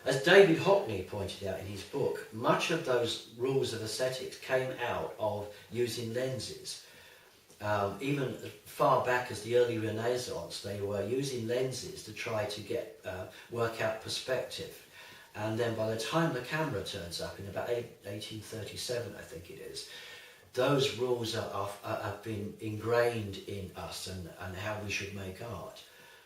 As David Hockney pointed out in his book, much of those rules of aesthetics came out of using lenses. Even as far back as the early Renaissance, they were using lenses to try to work out perspective. And then by the time the camera turns up in about 1837, I think it is, those rules have been ingrained in us and how we should make art.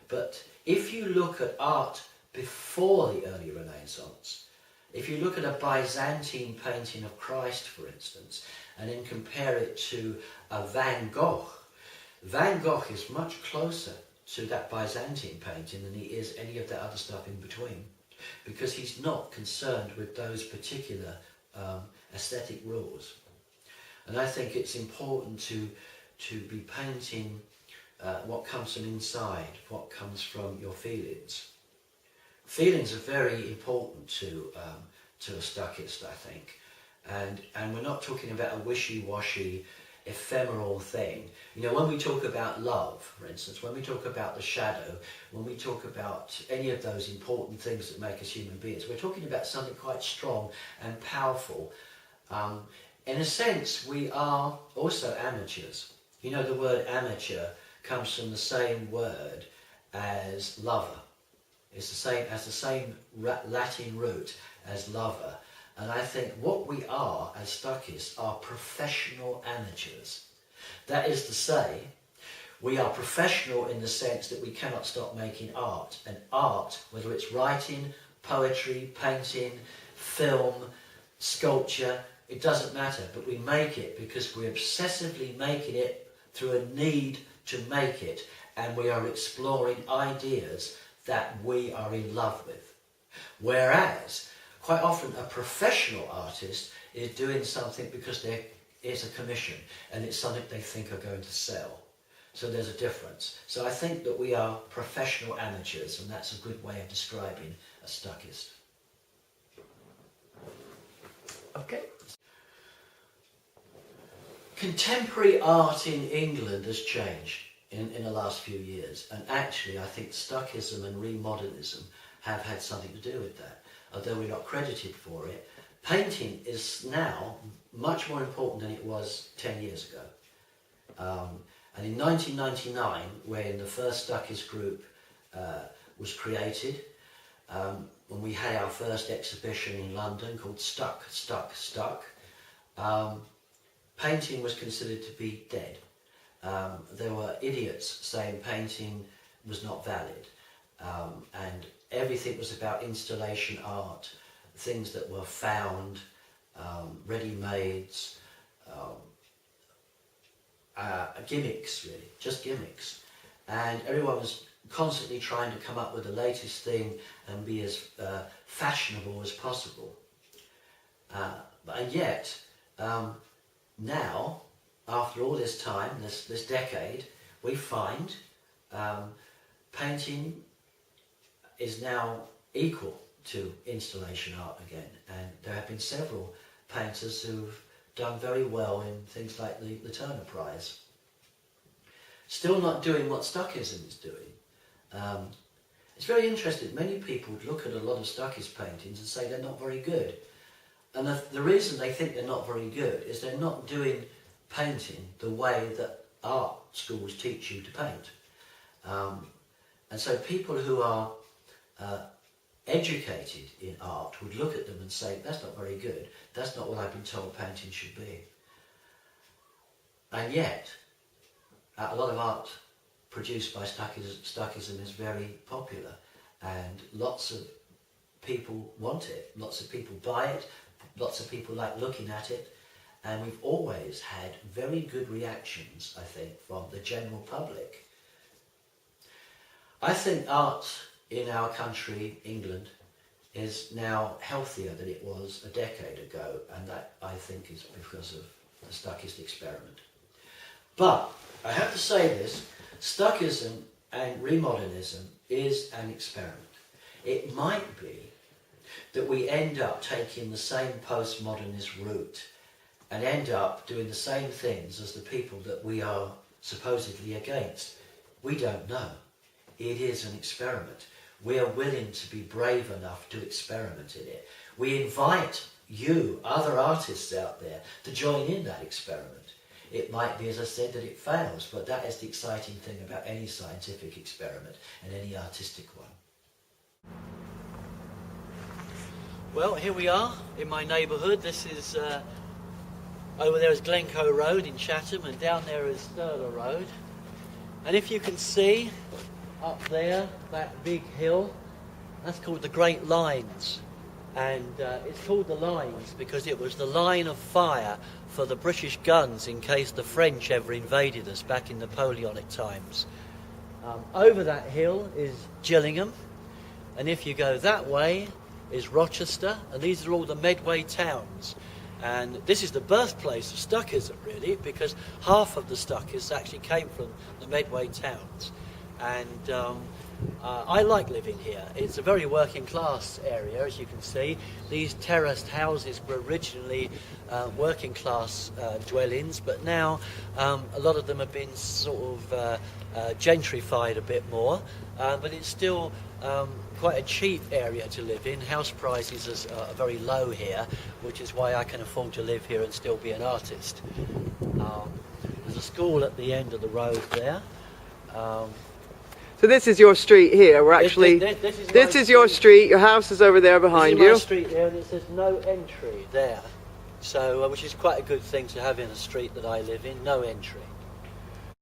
But if you look at art before the early Renaissance, if you look at a Byzantine painting of Christ, for instance, and then compare it to a Van Gogh is much closer to that Byzantine painting than he is any of the other stuff in between, because he's not concerned with those particular aesthetic rules. And I think it's important to be painting what comes from inside, what comes from your feelings. Feelings are very important to a Stuckist, I think, and we're not talking about a wishy-washy, ephemeral thing. You know, when we talk about love, for instance, when we talk about the shadow, when we talk about any of those important things that make us human beings, we're talking about something quite strong and powerful. In a sense, we are also amateurs. You know, the word amateur comes from the same word as lover. It's the same Latin root as lover. And I think what we are as Stuckists are professional amateurs. That is to say, we are professional in the sense that we cannot stop making art. And art, whether it's writing, poetry, painting, film, sculpture, it doesn't matter, but we make it because we're obsessively making it through a need to make it, and we are exploring ideas that we are in love with. Whereas, quite often a professional artist is doing something because there is a commission, and it's something they think are going to sell. So there's a difference. So I think that we are professional amateurs, and that's a good way of describing a Stuckist. Okay. Contemporary art in England has changed in the last few years, and actually I think Stuckism and remodernism have had something to do with that, although we're not credited for it. Painting is now much more important than it was 10 years ago. And in 1999, when the first Stuckist group was created, when we had our first exhibition in London called Stuck, painting was considered to be dead. There were idiots saying painting was not valid, and everything was about installation art, things that were found, ready-mades, gimmicks really, just gimmicks. And everyone was constantly trying to come up with the latest thing and be as fashionable as possible. And yet, now, after all this time, this decade, we find painting is now equal to installation art again, and there have been several painters who've done very well in things like the Turner Prize. Still not doing what Stuckism is doing. It's very interesting. Many people look at a lot of Stuckist paintings and say they're not very good. And the reason they think they're not very good is they're not doing painting the way that art schools teach you to paint. And so people who are educated in art would look at them and say, that's not very good, that's not what I've been told painting should be. And yet, a lot of art produced by Stuckism is very popular, and lots of people want it, lots of people buy it, lots of people like looking at it, and we've always had very good reactions, I think, from the general public. I think art in our country, England, is now healthier than it was a decade ago, and that, I think, is because of the Stuckist experiment. But I have to say this, Stuckism and remodernism is an experiment. It might be that we end up taking the same postmodernist route and end up doing the same things as the people that we are supposedly against. We don't know. It is an experiment. we are willing to be brave enough to experiment in it. We invite you, other artists out there, to join in that experiment. It might be, as I said, that it fails, but that is the exciting thing about any scientific experiment and any artistic one. Well, here we are in my neighbourhood. This is, over there is Glencoe Road in Chatham, and down there is Stirler Road. And if you can see up there, that big hill, that's called the Great Lines. And it's called the Lines because it was the line of fire for the British guns in case the French ever invaded us back in Napoleonic times. Over that hill is Gillingham, and if you go that way is Rochester, and these are all the Medway towns. And this is the birthplace of Stuckism, really, because half of the Stuckists actually came from the Medway towns. And I like living here. It's a very working class area, as you can see. These terraced houses were originally working class dwellings, but now a lot of them have been sort of gentrified a bit more. But it's still quite a cheap area to live in. House prices are very low here, which is why I can afford to live here and still be an artist. There's a school at the end of the road there. So this is your street here. We're actually this is your street. Your house is over there behind you. This is my street there, and it says no entry there. So, which is quite a good thing to have in a street that I live in. No entry.